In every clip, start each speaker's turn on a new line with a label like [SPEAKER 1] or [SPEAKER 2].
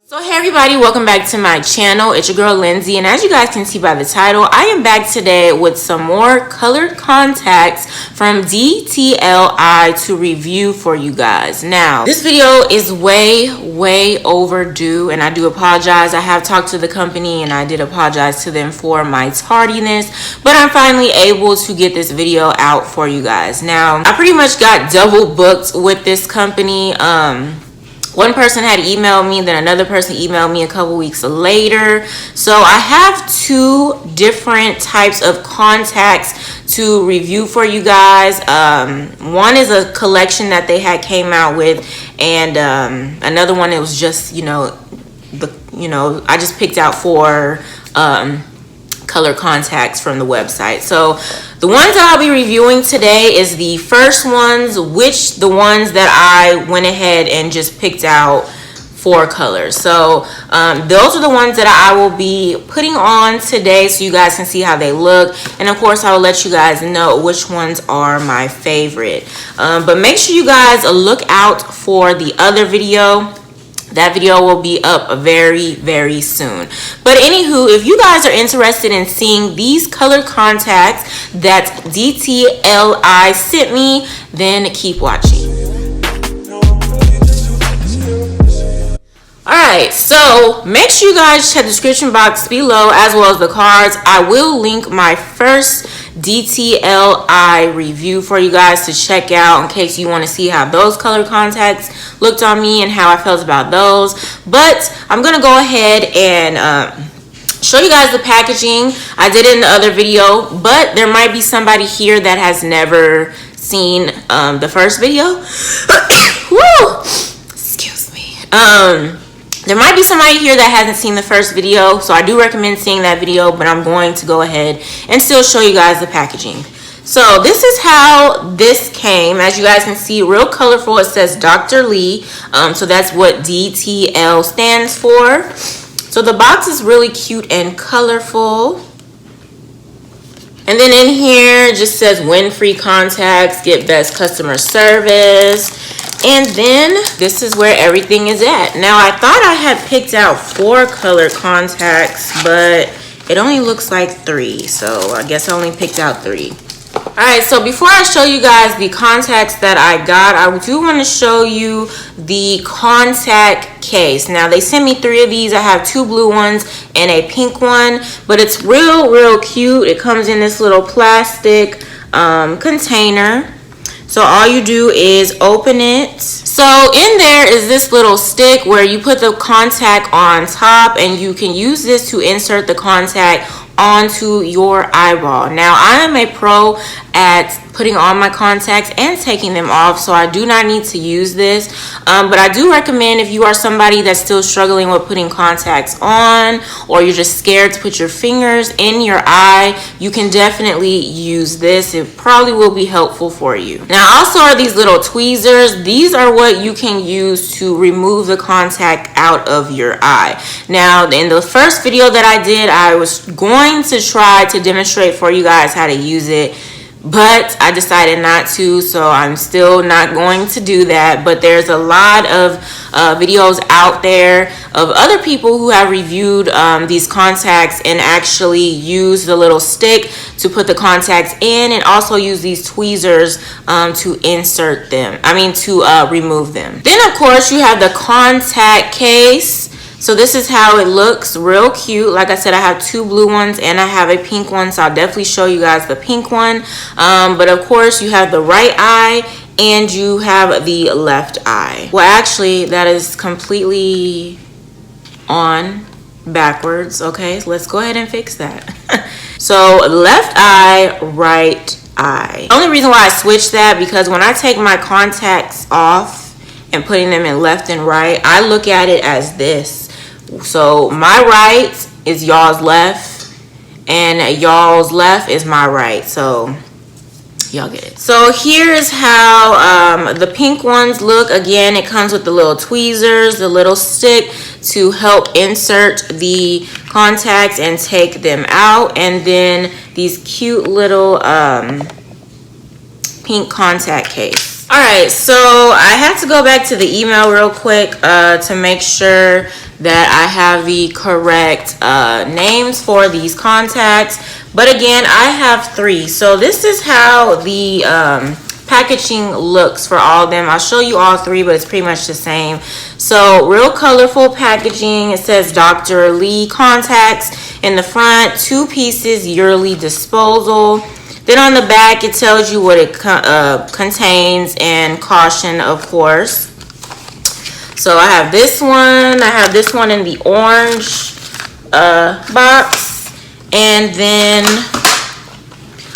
[SPEAKER 1] So hey everybody, welcome back to my channel. It's your girl Lindsay, and as you guys can see by the title, I am back today with some more colored contacts from DTLEYE to review for you guys. Now, this video is way overdue, and I do apologize. I have talked to the company and I did apologize to them for my tardiness, but I'm finally able to get this video out for you guys. Now, I pretty much got double booked with this company. One person had emailed me, then another person emailed me a couple weeks later. So I have two different types of contacts to review for you guys. One is a collection that they had came out with, and another one, it was just, I just picked out four color contacts from the website. So the ones that I'll be reviewing today is the first ones, the ones that I went ahead and just picked out four colors. So those are the ones that I will be putting on today so you guys can see how they look, and of course I will let you guys know which ones are my favorite. But make sure you guys look out for the other video. That video will be up very soon. But anywho, if you guys are interested in seeing these color contacts that DTLEYE sent me, then keep watching. Alright, so make sure you guys check the description box below as well as the cards. I will link my first DTLEYE review for you guys to check out in case you want to see how those color contacts looked on me and how I felt about those. But I'm going to go ahead and show you guys the packaging. I did it in the other video, but there might be somebody here that has never seen the first video. Woo! Excuse me. There might be somebody here that hasn't seen the first video, so I do recommend seeing that video, but I'm going to go ahead and still show you guys the packaging. So this is how this came. As you guys can see, real colorful. It says Dr. Lee, so that's what DTL stands for. So the box is really cute and colorful. And then in here it just says win free contacts, get best customer service. And then this is where everything is at. Now I thought I had picked out four color contacts, but it only looks like three. So I guess I only picked out three. Alright, so before I show you guys the contacts that I got, I do want to show you the contact case. Now they sent me three of these. I have two blue ones and a pink one, but it's real cute. It comes in this little plastic container. So all you do is open it. So in there is this little stick where you put the contact on top, and you can use this to insert the contact onto your eyeball. Now I am a pro at putting on my contacts and taking them off, so I do not need to use this, but I do recommend if you are somebody that's still struggling with putting contacts on, or you're just scared to put your fingers in your eye, you can definitely use this. It probably will be helpful for you. Now also are these little tweezers. These are what you can use to remove the contact out of your eye. Now in the first video that I did, I was going to try to demonstrate for you guys how to use it, but I decided not to, so I'm still not going to do that. But there's a lot of videos out there of other people who have reviewed these contacts and actually use the little stick to put the contacts in, and also use these tweezers to insert them, to remove them. Then of course you have the contact case. So this is how it looks, real cute. Like I said, I have two blue ones and I have a pink one, so I'll definitely show you guys the pink one. But of course you have the right eye and you have the left eye. Well, actually that is completely on backwards. Okay, so let's go ahead and fix that. So left eye, right eye. The only reason why I switched that, because when I take my contacts off and putting them in left and right, I look at it as this. So my right is y'all's left, and y'all's left is my right. So y'all get it. So here's how the pink ones look. Again, it comes with the little tweezers, the little stick to help insert the contacts and take them out, and then these cute little pink contact case. All right, so I had to go back to the email real quick to make sure that I have the correct names for these contacts. But again, I have 3. So this is how the packaging looks for all of them. I'll show you all 3, but it's pretty much the same. So real colorful packaging. It says Dr. Lee contacts in the front, 2 pieces, yearly disposal. Then on the back, it tells you what it contains and caution, of course. So I have this one. I have this one in the orange box. And then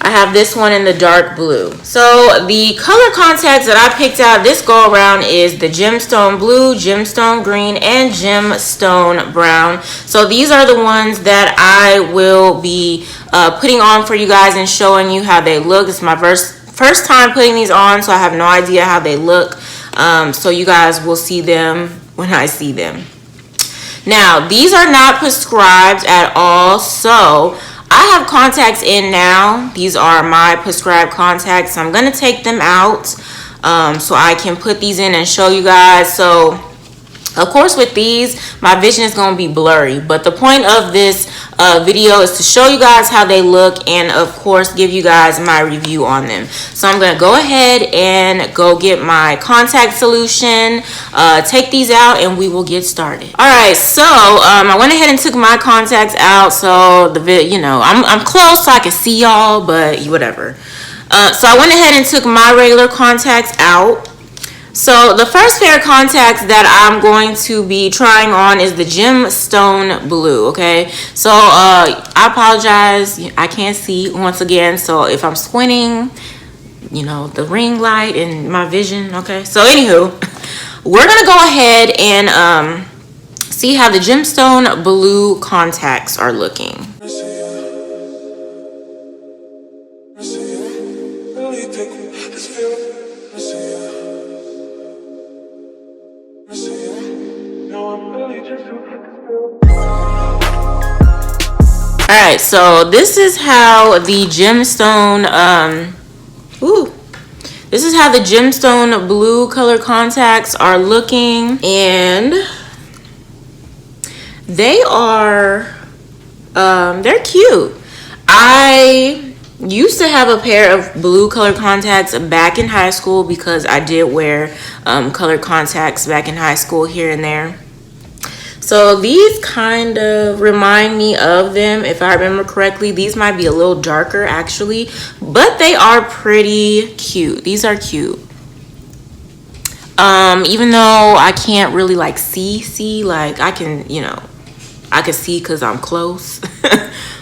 [SPEAKER 1] I have this one in the dark blue. So the color contacts that I picked out this go around is the Gemstone Blue, Gemstone Green, and Gemstone Brown. So these are the ones that I will be putting on for you guys and showing you how they look. It's my first time putting these on, so I have no idea how they look. So you guys will see them when I see them. Now, these are not prescribed at all, so I have contacts in now. These are my prescribed contacts. I'm going to take them out so I can put these in and show you guys. So, of course, with these, my vision is going to be blurry. But the point of this video is to show you guys how they look and, of course, give you guys my review on them. So I'm going to go ahead and go get my contact solution, take these out, and we will get started. All right, so I went ahead and took my contacts out. So, I'm close so I can see y'all, but whatever. So I went ahead and took my regular contacts out. So the first pair of contacts that I'm going to be trying on is the Gemstone Blue, okay? So I apologize, I can't see once again, so if I'm squinting, the ring light and my vision, okay? So anywho, we're gonna go ahead and see how the Gemstone Blue contacts are looking. Alright, so this is how the Gemstone this is how the Gemstone Blue color contacts are looking, and they are they're cute. I used to have a pair of blue color contacts back in high school because I did wear colored contacts back in high school here and there. So these kind of remind me of them, if I remember correctly. These might be a little darker actually, but they are pretty cute. These are cute. Even though I can't really like see like I can, I can see because I'm close.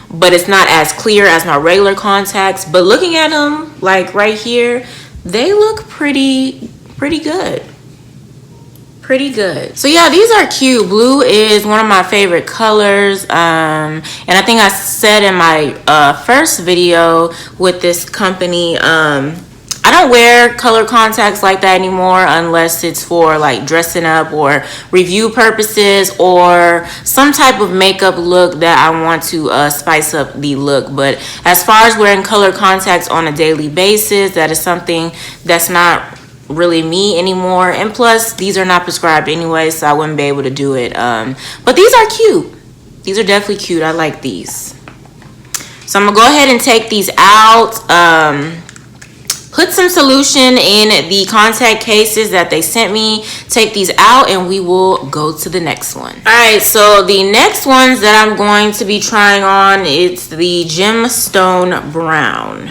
[SPEAKER 1] But it's not as clear as my regular contacts. But looking at them like right here, they look pretty good. Pretty good. So yeah, these are cute. Blue is one of my favorite colors, and I think I said in my first video with this company, I don't wear color contacts like that anymore unless it's for like dressing up or review purposes or some type of makeup look that I want to spice up the look. But as far as wearing color contacts on a daily basis, that is something that's not really me anymore, and plus these are not prescribed anyway, so I wouldn't be able to do it. But these are cute. These are definitely cute. I like these. So I'm gonna go ahead and take these out, put some solution in the contact cases that they sent me, take these out, and we will go to the next one. All right, so the next ones that I'm going to be trying on, it's the Gemstone Brown.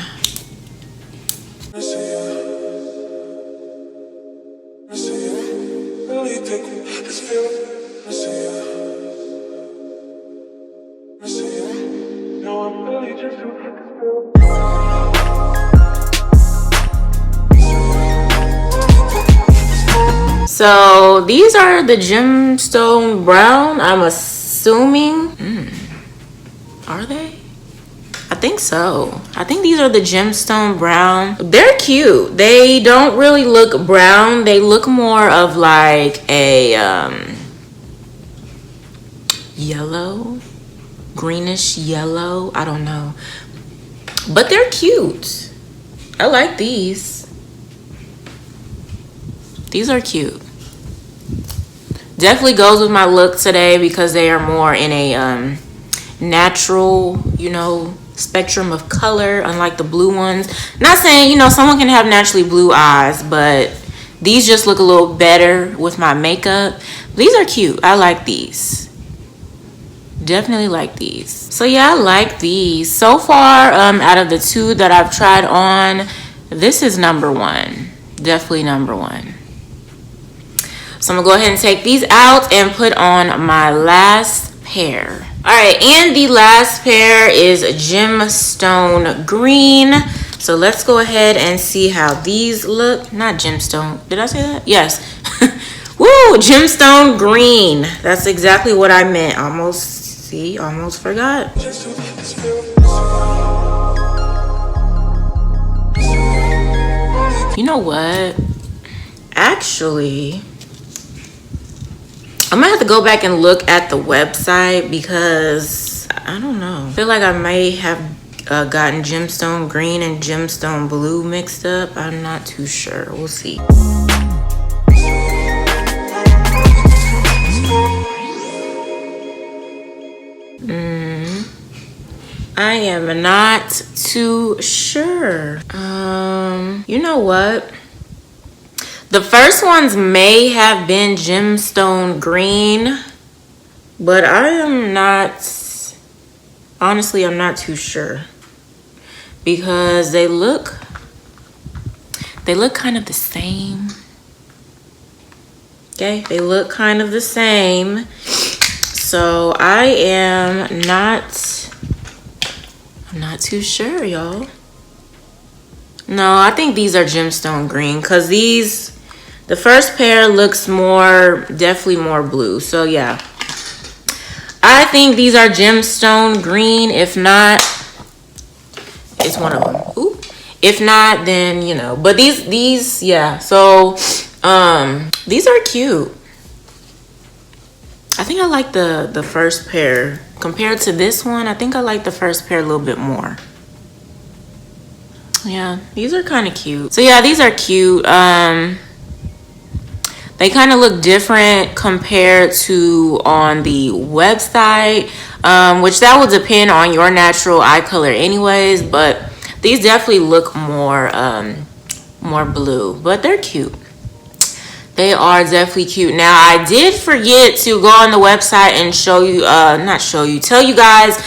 [SPEAKER 1] So these are the Gemstone Brown, I'm assuming. Are they? I think so. I think these are the Gemstone Brown. They're cute. They don't really look brown. They look more of like a yellow, greenish yellow. I don't know. But they're cute. I like these. These are cute. Definitely goes with my look today because they are more in a natural, you know, spectrum of color, unlike the blue ones. Not saying, you know, someone can have naturally blue eyes, but these just look a little better with my makeup. These are cute. I like these. Definitely like these. So yeah, I like these. So far, out of the two that I've tried on, this is number one. Definitely number one. So I'm gonna go ahead and take these out and put on my last pair. All right, and the last pair is Gemstone Green. So let's go ahead and see how these look. Not gemstone, did I say that? Yes. Woo, Gemstone Green. That's exactly what I meant. Almost forgot. You know what? Actually, I'm gonna have to go back and look at the website because I don't know. I feel like I may have gotten Gemstone Green and Gemstone Blue mixed up. I'm not too sure. We'll see. I am not too sure. You know what? The first ones may have been Gemstone Green, but I am not, honestly, I'm not too sure because they look kind of the same. Okay, they look kind of the same. So I am I'm not too sure, y'all. No, I think these are Gemstone Green because the first pair looks definitely more blue. So yeah, I think these are Gemstone Green. If not, it's one of them. Ooh. If not, then, you know, but these, yeah. So, these are cute. I think I like the first pair compared to this one. I think I like the first pair a little bit more. Yeah, these are kind of cute. So yeah, these are cute. They kind of look different compared to on the website, which that will depend on your natural eye color anyways, but these definitely look more blue, but they're cute. They are definitely cute. Now, I did forget to go on the website and tell you guys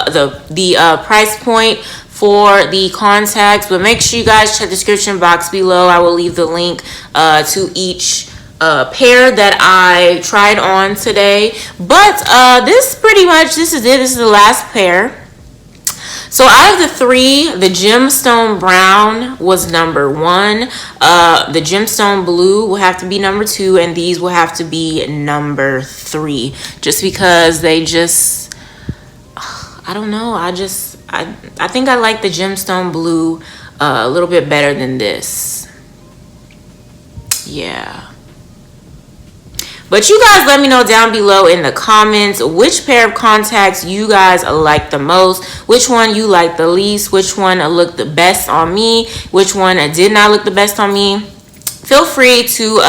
[SPEAKER 1] the price point for the contacts, but make sure you guys check the description box below. I will leave the link to each pair that I tried on today. But this is it. This is the last pair. So out of the three, the Gemstone Brown was number one. The Gemstone Blue will have to be number two, and these will have to be number three. Just because they I don't know. I think I like the Gemstone Blue a little bit better than this. Yeah. But you guys let me know down below in the comments which pair of contacts you guys like the most, which one you like the least, which one looked the best on me, which one did not look the best on me. Feel free to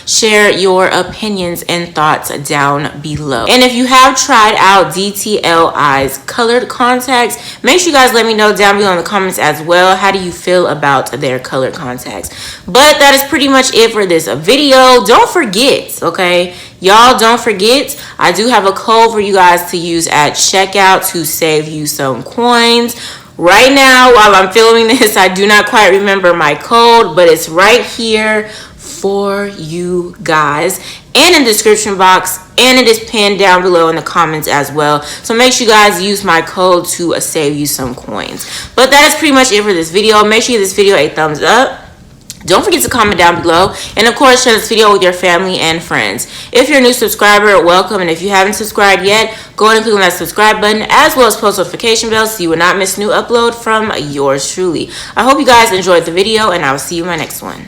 [SPEAKER 1] share your opinions and thoughts down below. And if you have tried out DTLEYE's colored contacts, make sure you guys let me know down below in the comments as well. How do you feel about their colored contacts? But that is pretty much it for this video. Don't forget, okay? Y'all, don't forget, I do have a code for you guys to use at checkout to save you some coins. Right now, while I'm filming this, I do not quite remember my code, but it's right here for you guys, and in the description box, and it is pinned down below in the comments as well. So make sure you guys use my code to save you some coins. But that is pretty much it for this video. Make sure you give this video a thumbs up. Don't forget to comment down below, and of course share this video with your family and friends. If you're a new subscriber, welcome, and if you haven't subscribed yet, go ahead and click on that subscribe button as well as post notification bell so you will not miss a new upload from yours truly. I hope you guys enjoyed the video, and I will see you in my next one.